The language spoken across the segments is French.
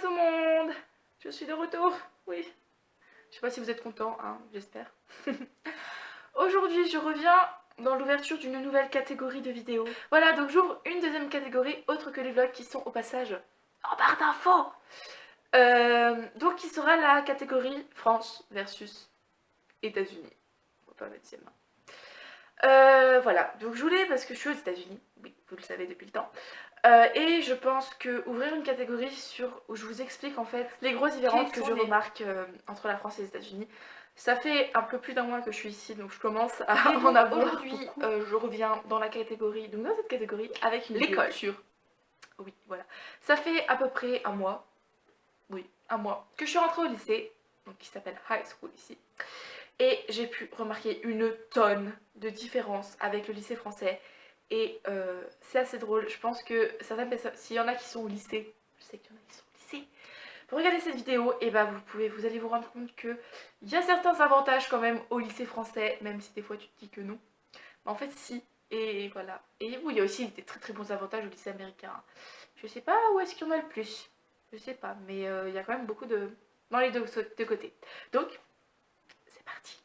tout le monde, je suis de retour, oui. Je sais pas si vous êtes contents, hein, j'espère. Aujourd'hui, je reviens dans l'ouverture d'une nouvelle catégorie de vidéos. Voilà, donc j'ouvre une deuxième catégorie autre que les vlogs qui sont au passage en barre d'infos. Donc qui sera la catégorie France versus États-Unis. On va pas mettre ses mains. Voilà, donc je voulais, parce que je suis aux États-Unis, oui, vous le savez depuis le temps. Et je pense que ouvrir une catégorie où je vous explique en fait les grosses différences que je remarque entre la France et les États-Unis. Ça fait un peu plus d'un mois que je suis ici, donc je commence à en avoir. Aujourd'hui, je reviens dans la catégorie, donc dans cette catégorie, avec une vidéo sur... Oui, voilà. Ça fait à peu près un mois, oui, un mois, que je suis rentrée au lycée, donc qui s'appelle High School ici. Et j'ai pu remarquer une tonne de différences avec le lycée français. Et c'est assez drôle, je pense que certaines personnes, s'il y en a qui sont au lycée, je sais qu'il y en a qui sont au lycée, pour regarder cette vidéo, et bah vous allez vous rendre compte qu'il y a certains avantages quand même au lycée français, même si des fois tu te dis que non. Mais en fait si, et voilà. Et oui, il y a aussi des très très bons avantages au lycée américain. Je sais pas où est-ce qu'il y en a le plus, je sais pas, mais il y a quand même beaucoup de... dans les deux côtés. Donc, c'est parti.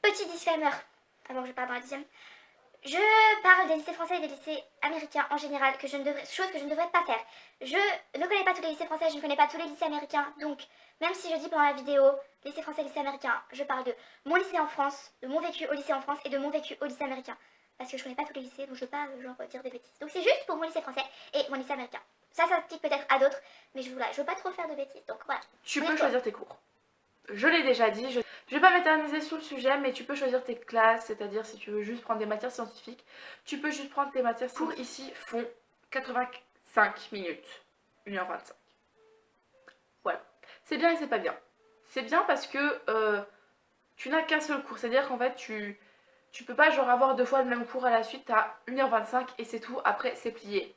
Petit disclaimer, avant que je parle dans la deuxième. Je parle des lycées français et des lycées américains en général, chose que je ne devrais pas faire. Je ne connais pas tous les lycées français, je ne connais pas tous les lycées américains, donc même si je dis pendant la vidéo lycée français et lycée américain, je parle de mon lycée en France, de mon vécu au lycée en France et de mon vécu au lycée américain. Parce que je connais pas tous les lycées, donc je veux pas dire des bêtises. Donc c'est juste pour mon lycée français et mon lycée américain. Ça s'applique peut-être à d'autres, mais je veux pas trop faire de bêtises, donc voilà. Tu peux choisir tes cours. Je l'ai déjà dit, je vais pas m'éterniser sur le sujet, mais tu peux choisir tes classes, c'est-à-dire si tu veux juste prendre des matières scientifiques, tu peux juste prendre tes matières scientifiques. Cours ici font 85 minutes, 1h25. Voilà. C'est bien et c'est pas bien. C'est bien parce que tu n'as qu'un seul cours, c'est-à-dire qu'en fait tu peux pas genre avoir deux fois le même cours à la suite, t'as 1h25 et c'est tout, après c'est plié.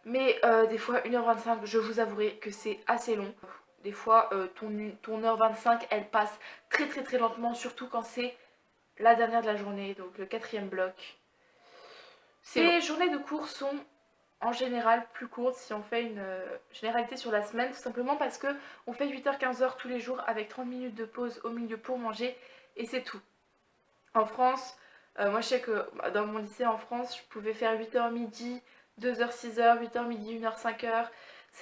Mais des fois 1h25, je vous avouerai que c'est assez long. Des fois, ton heure 25, elle passe très très très lentement, surtout quand c'est la dernière de la journée, donc le quatrième bloc. Ces journées de cours sont en général plus courtes si on fait une généralité sur la semaine, tout simplement parce que on fait 8h-15h tous les jours avec 30 minutes de pause au milieu pour manger et c'est tout. En France, moi je sais que dans mon lycée en France, je pouvais faire 8h midi, 2h 6h, 8h midi, 1h 5h,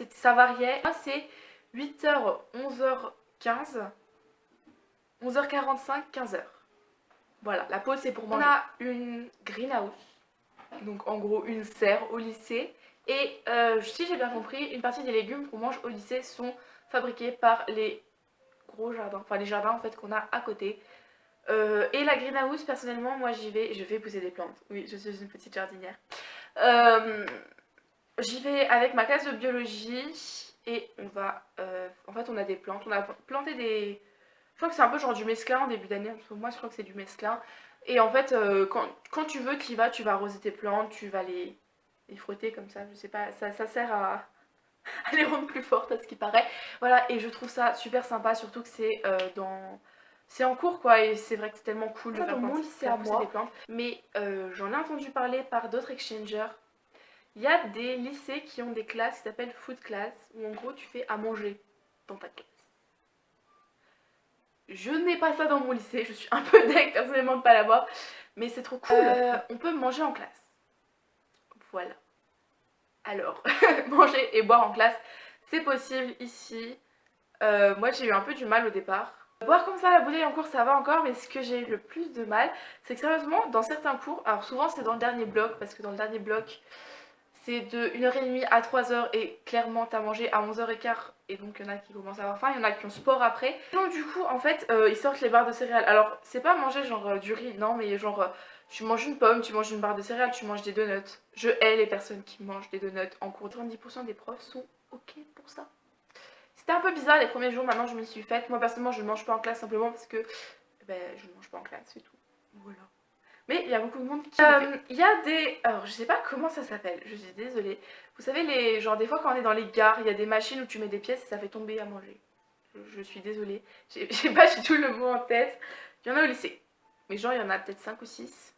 ça variait. Moi c'est 8h, 11h15, 11h45, 15h. Voilà, la pause c'est pour manger. On a une greenhouse, donc en gros une serre au lycée. Et si j'ai bien compris, une partie des légumes qu'on mange au lycée sont fabriqués par les gros jardins, enfin les jardins en fait qu'on a à côté. Et la greenhouse, personnellement, moi j'y vais, je vais pousser des plantes. Oui, je suis une petite jardinière. J'y vais avec ma classe de biologie et on va... en fait, on a des plantes. On a planté des... Je crois que c'est un peu genre du mesclun en début d'année. Moi, je crois que c'est du mesclun. Et en fait, quand tu veux, tu vas arroser tes plantes, tu vas les frotter comme ça. Je sais pas, ça sert à les rendre plus fortes à ce qui paraît. Voilà, et je trouve ça super sympa, surtout que c'est c'est en cours quoi, et c'est vrai que c'est tellement cool de faire dans mon lycée à moi. Des plantes. Mais j'en ai entendu parler par d'autres exchangers. Il y a des lycées qui ont des classes qui s'appellent food class, où en gros tu fais à manger dans ta classe. Je n'ai pas ça dans mon lycée, je suis un peu deg personnellement de ne pas l'avoir, mais c'est trop cool. On peut manger en classe. Voilà. Alors, manger et boire en classe, c'est possible ici. Moi j'ai eu un peu du mal au départ. Boire comme ça la bouteille en cours ça va encore, mais ce que j'ai eu le plus de mal, c'est que sérieusement dans certains cours, alors souvent c'est dans le dernier bloc, parce que dans le dernier bloc c'est de 1h30 à 3h et clairement t'as mangé à 11h15 et donc il y en a qui commencent à avoir faim, il y en a qui ont sport après. Donc du coup en fait ils sortent les barres de céréales. Alors c'est pas manger genre du riz, non, mais genre tu manges une pomme, tu manges une barre de céréales, tu manges des donuts. Je hais les personnes qui mangent des donuts en cours. 90% des profs sont ok pour ça. C'était un peu bizarre les premiers jours, maintenant je m'y suis faite. Moi personnellement je ne mange pas en classe simplement parce que je ne mange pas en classe, c'est tout. Voilà. Mais il y a beaucoup de monde qui il y a des... Alors je sais pas comment ça s'appelle, je suis désolée. Vous savez, genre des fois quand on est dans les gares, il y a des machines où tu mets des pièces et ça fait tomber à manger. Je suis désolée. J'ai pas du tout le mot en tête. Il y en a au lycée. Mais genre il y en a peut-être 5 ou 6.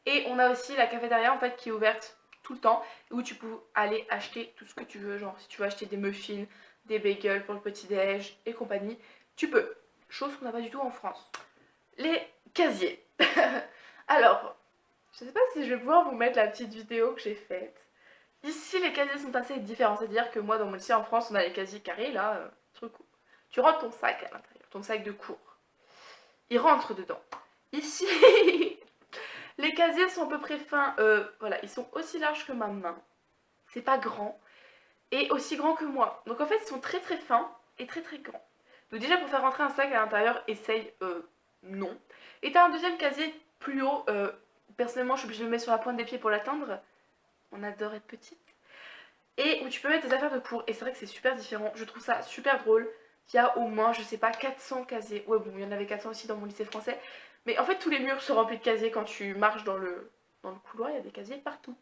Et on a aussi la cafétéria en fait qui est ouverte tout le temps, où tu peux aller acheter tout ce que tu veux, genre si tu veux acheter des muffins, des bagels pour le petit-déj et compagnie, tu peux. Chose qu'on n'a pas du tout en France. Les casiers. Alors, je sais pas si je vais pouvoir vous mettre la petite vidéo que j'ai faite. Ici, les casiers sont assez différents, c'est-à-dire que moi, dans mon lycée en France, on a les casiers carrés, là, truc. Tu rentres ton sac à l'intérieur, ton sac de cours. Il rentre dedans. Ici, les casiers sont à peu près fins, voilà, ils sont aussi larges que ma main. C'est pas grand. Et aussi grand que moi. Donc en fait, ils sont très très fins et très très grands. Donc déjà, pour faire rentrer un sac à l'intérieur, essaye non. Et t'as un deuxième casier plus haut. Personnellement, je suis obligée de me mettre sur la pointe des pieds pour l'atteindre. On adore être petite. Et où tu peux mettre tes affaires de cours. Et c'est vrai que c'est super différent. Je trouve ça super drôle. Il y a au moins, je sais pas, 400 casiers. Ouais, bon, il y en avait 400 aussi dans mon lycée français. Mais en fait, tous les murs sont remplis de casiers. Quand tu marches dans le couloir, il y a des casiers partout.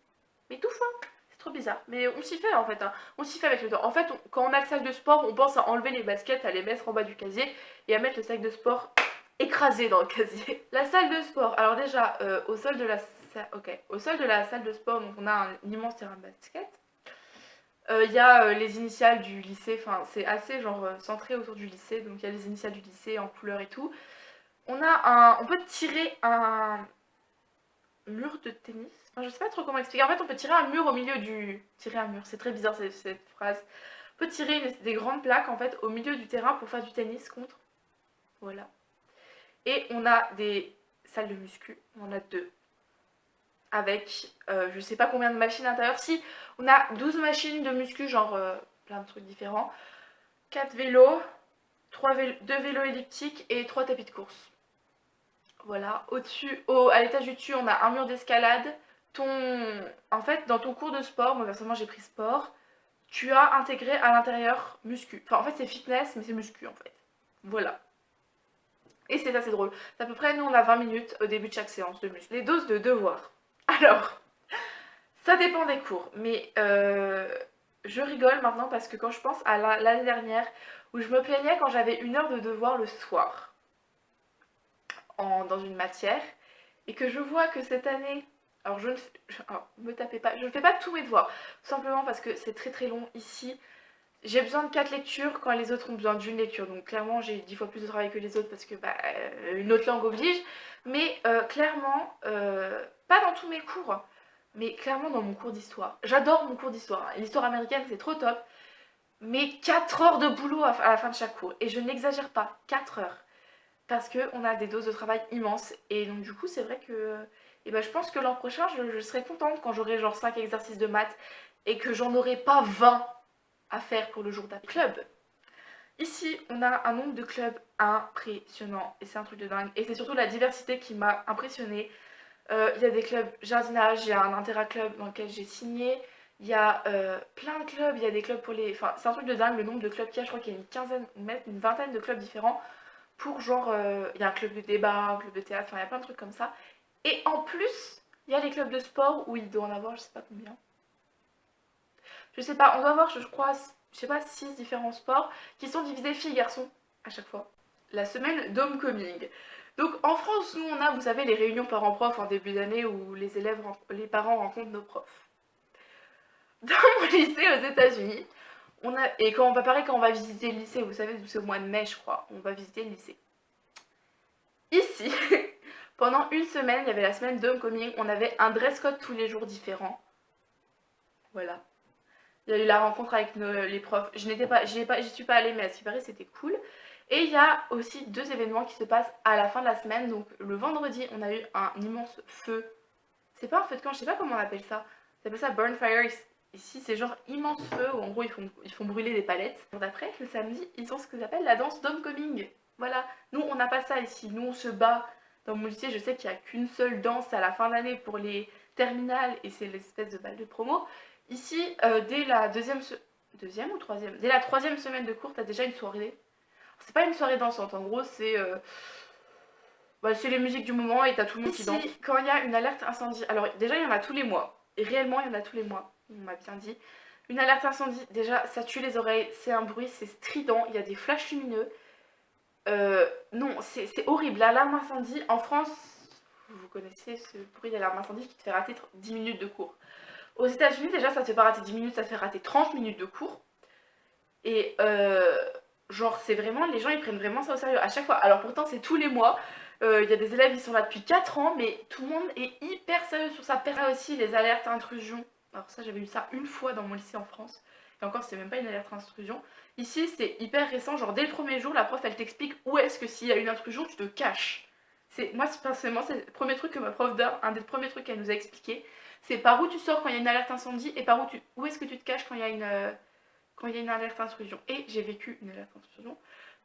Mais tout fin. C'est trop bizarre. Mais on s'y fait en fait. Hein. On s'y fait avec le temps. En fait, quand on a le sac de sport, on pense à enlever les baskets, à les mettre en bas du casier et à mettre le sac de sport écrasé dans le casier. La salle de sport. Alors déjà, au sol de la salle de sport, donc on a un immense terrain de basket. Il y a les initiales du lycée, enfin c'est assez genre centré autour du lycée, donc il y a les initiales du lycée en couleur et tout. On peut tirer un mur de tennis, enfin je sais pas trop comment expliquer, en fait on peut tirer un mur au milieu du... Tirer un mur, c'est très bizarre cette phrase. On peut tirer des grandes plaques en fait au milieu du terrain pour faire du tennis contre. Voilà. Et on a des salles de muscu, on en a deux. Avec je sais pas combien de machines à l'intérieur. Si, on a 12 machines de muscu, genre plein de trucs différents. 4 vélos, 2 vélos elliptiques et 3 tapis de course. Voilà, au-dessus, à l'étage du dessus, on a un mur d'escalade. En fait, dans ton cours de sport, moi personnellement j'ai pris sport, tu as intégré à l'intérieur muscu. Enfin, en fait, c'est fitness, mais c'est muscu en fait. Voilà. Et c'est assez drôle. À peu près, nous on a 20 minutes au début de chaque séance de muscu. Les doses de devoirs. Alors, ça dépend des cours, mais je rigole maintenant parce que quand je pense à l'année dernière où je me plaignais quand j'avais 1 heure de devoir le soir dans une matière et que je vois que cette année, alors me tapez pas, je ne fais pas tous mes devoirs, tout simplement parce que c'est très très long ici. J'ai besoin de 4 lectures quand les autres ont besoin d'une lecture, donc clairement j'ai 10 fois plus de travail que les autres parce que une autre langue oblige, mais clairement, pas dans tous mes cours. Mais clairement dans mon cours d'histoire. J'adore mon cours d'histoire. L'histoire américaine c'est trop top. Mais 4 heures de boulot à la fin de chaque cours. Et je n'exagère pas, 4 heures. Parce qu'on a des doses de travail immenses. Et donc du coup c'est vrai que... je pense que l'an prochain je serai contente quand j'aurai genre 5 exercices de maths. Et que j'en aurai pas 20 à faire pour le jour d'après. Club. Ici on a un nombre de clubs impressionnant. Et c'est un truc de dingue. Et c'est surtout la diversité qui m'a impressionnée. Il y a des clubs jardinage, il y a un Intera-club dans lequel j'ai signé, il y a plein de clubs, il y a des clubs pour les... Enfin, c'est un truc de dingue le nombre de clubs qu'il y a, je crois qu'il y a une quinzaine, même une vingtaine de clubs différents pour genre... il y a un club de débat, un club de théâtre, enfin il y a plein de trucs comme ça. Et en plus, il y a les clubs de sport où il doit en avoir je sais pas combien. Je sais pas, on doit avoir je crois, je sais pas, 6 différents sports qui sont divisés filles-garçons à chaque fois. La semaine d'homecoming. Donc en France, nous on a, vous savez, les réunions parents-prof en début d'année où les parents rencontrent nos profs. Dans mon lycée aux États-Unis, et quand on va visiter le lycée, vous savez, c'est au mois de mai, je crois, on va visiter le lycée. Ici, pendant une semaine, il y avait la semaine d'homecoming, on avait un dress code tous les jours différent. Voilà. Il y a eu la rencontre avec les profs. J'y suis pas allée, mais à ce qui paraît, c'était cool. Et il y a aussi 2 événements qui se passent à la fin de la semaine. Donc le vendredi, on a eu un immense feu. C'est pas un feu de camp, je sais pas comment on appelle ça. On appelle ça burn fire. Ici, c'est genre immense feu où en gros ils font brûler des palettes. Le jour d'après, le samedi, ils ont ce qu'ils appellent la danse d'homecoming. Voilà. Nous, on n'a pas ça ici. Nous, on se bat. Dans mon lycée, je sais qu'il n'y a qu'une seule danse à la fin de l'année pour les terminales et c'est l'espèce de bal de promo. Ici, dès la deuxième ou troisième, dès la 3e semaine de cours, t'as déjà une soirée. C'est pas une soirée dansante, en gros, c'est les musiques du moment et t'as tout le monde qui danse. Quand il y a une alerte incendie, alors déjà il y en a tous les mois, et réellement il y en a tous les mois, on m'a bien dit. Une alerte incendie, déjà ça tue les oreilles, c'est un bruit, c'est strident, il y a des flashs lumineux. Non, c'est horrible, l'alarme incendie, en France, vous connaissez ce bruit d'alarme incendie qui te fait rater 10 minutes de cours. aux États-Unis déjà ça te fait pas rater 10 minutes, ça te fait rater 30 minutes de cours. Et genre c'est vraiment, les gens ils prennent vraiment ça au sérieux à chaque fois. Alors pourtant c'est tous les mois, il y a des élèves ils sont là depuis 4 ans, mais tout le monde est hyper sérieux sur ça. Là aussi les alertes intrusion, alors ça j'avais eu ça une fois dans mon lycée en France, et encore c'était même pas une alerte intrusion. Ici c'est hyper récent, genre dès le premier jour la prof elle t'explique où est-ce que s'il y a une intrusion tu te caches. Moi personnellement c'est le premier truc que ma prof d'art, un des premiers trucs qu'elle nous a expliqué, c'est par où tu sors quand il y a une alerte incendie et par où est-ce que tu te caches quand il y a une alerte intrusion. Et j'ai vécu une alerte intrusion.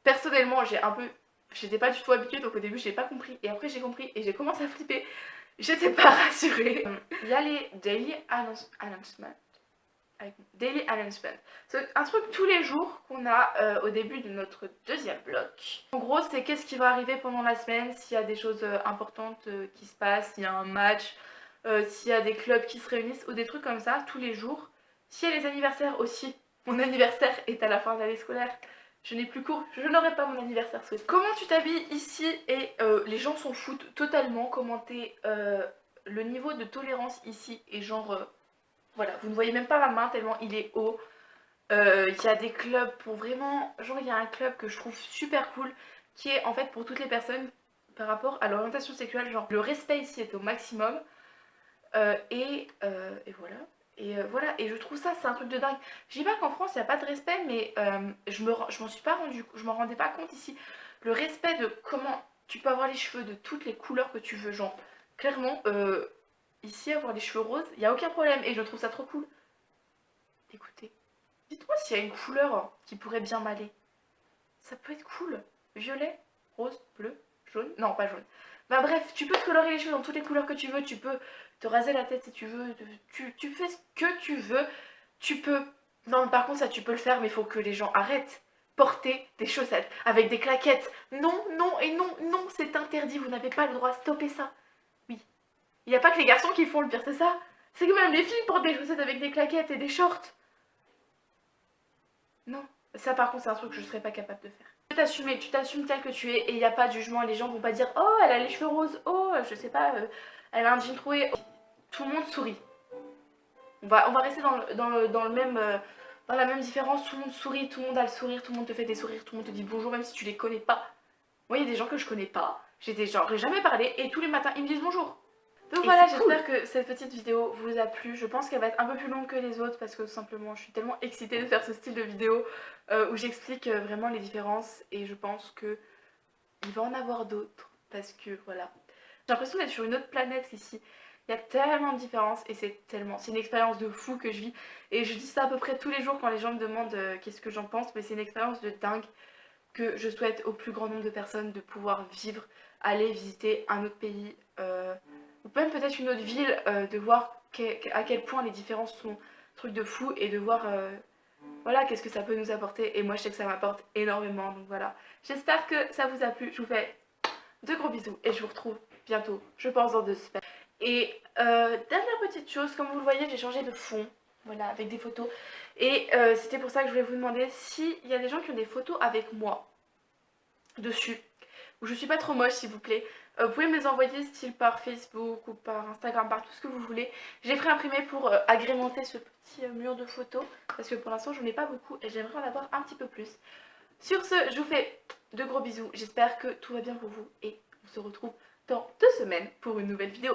Personnellement, j'étais pas du tout habituée, donc au début j'ai pas compris. Et après j'ai compris et j'ai commencé à flipper. J'étais pas rassurée. Il y a les daily announcements. Daily announcement. C'est un truc tous les jours qu'on a au début de notre deuxième bloc. En gros, c'est qu'est-ce qui va arriver pendant la semaine, s'il y a des choses importantes qui se passent, s'il y a un match, s'il y a des clubs qui se réunissent ou des trucs comme ça tous les jours. S'il y a les anniversaires aussi. Mon anniversaire est à la fin de l'année scolaire. Je n'ai plus cours, je n'aurai pas mon anniversaire souhaité. Comment tu t'habilles ici et les gens s'en foutent totalement. Commenter le niveau de tolérance ici et genre voilà, vous ne voyez même pas ma main tellement il est haut. Il y a des clubs pour vraiment, genre il y a un club que je trouve super cool qui est en fait pour toutes les personnes par rapport à l'orientation sexuelle, genre le respect ici est au maximum. Et voilà. Et voilà, et je trouve ça, c'est un truc de dingue. Je dis pas qu'en France il n'y a pas de respect, mais je m'en suis pas rendu, je m'en rendais pas compte ici. Le respect de comment tu peux avoir les cheveux de toutes les couleurs que tu veux, genre clairement, ici avoir les cheveux roses, il n'y a aucun problème, et je trouve ça trop cool. Écoutez, dites-moi s'il y a une couleur qui pourrait bien m'aller. Ça peut être cool. Violet, rose, bleu, jaune, non pas jaune. Bah bref, tu peux te colorer les cheveux dans toutes les couleurs que tu veux, tu peux te raser la tête si tu veux, tu fais ce que tu veux, tu peux... Non, par contre ça tu peux le faire, mais il faut que les gens arrêtent. Porter des chaussettes avec des claquettes. Non, non et non, non, c'est interdit, vous n'avez pas le droit, stoppez ça. Oui. Il n'y a pas que les garçons qui font le pire, c'est ça. C'est que même les filles portent des chaussettes avec des claquettes et des shorts. Non, ça par contre c'est un truc que je serais pas capable de faire. Tu t'assumes tel que tu es et il n'y a pas de jugement, les gens vont pas dire oh elle a les cheveux roses, oh je sais pas, elle a un jean troué, tout le monde sourit. On va rester dans le même, dans la même différence, tout le monde sourit, tout le monde a le sourire, tout le monde te fait des sourires, tout le monde te dit bonjour même si tu les connais pas. Moi il y a des gens que je connais pas, j'aurais jamais parlé et tous les matins ils me disent bonjour. Donc voilà, j'espère que cette petite vidéo vous a plu. Je pense qu'elle va être un peu plus longue que les autres parce que tout simplement je suis tellement excitée de faire ce style de vidéo où j'explique vraiment les différences et je pense que il va en avoir d'autres parce que voilà. J'ai l'impression d'être sur une autre planète ici. Il y a tellement de différences et c'est une expérience de fou que je vis. Et je dis ça à peu près tous les jours quand les gens me demandent qu'est-ce que j'en pense, mais c'est une expérience de dingue que je souhaite au plus grand nombre de personnes de pouvoir vivre, aller visiter un autre pays. Ou même peut-être une autre ville, de voir à quel point les différences sont trucs de fou et de voir voilà qu'est-ce que ça peut nous apporter et moi je sais que ça m'apporte énormément donc voilà. J'espère que ça vous a plu, je vous fais de gros bisous et je vous retrouve bientôt, je pense dans 2 semaines. Et dernière petite chose, comme vous le voyez j'ai changé de fond, voilà avec des photos et c'était pour ça que je voulais vous demander s'il y a des gens qui ont des photos avec moi dessus, où je suis pas trop moche s'il vous plaît. Vous pouvez me les envoyer style par Facebook ou par Instagram, par tout ce que vous voulez. Je les ferai imprimer pour agrémenter ce petit mur de photos parce que pour l'instant j'en ai pas beaucoup et j'aimerais en avoir un petit peu plus. Sur ce, je vous fais de gros bisous, j'espère que tout va bien pour vous et on se retrouve dans 2 semaines pour une nouvelle vidéo.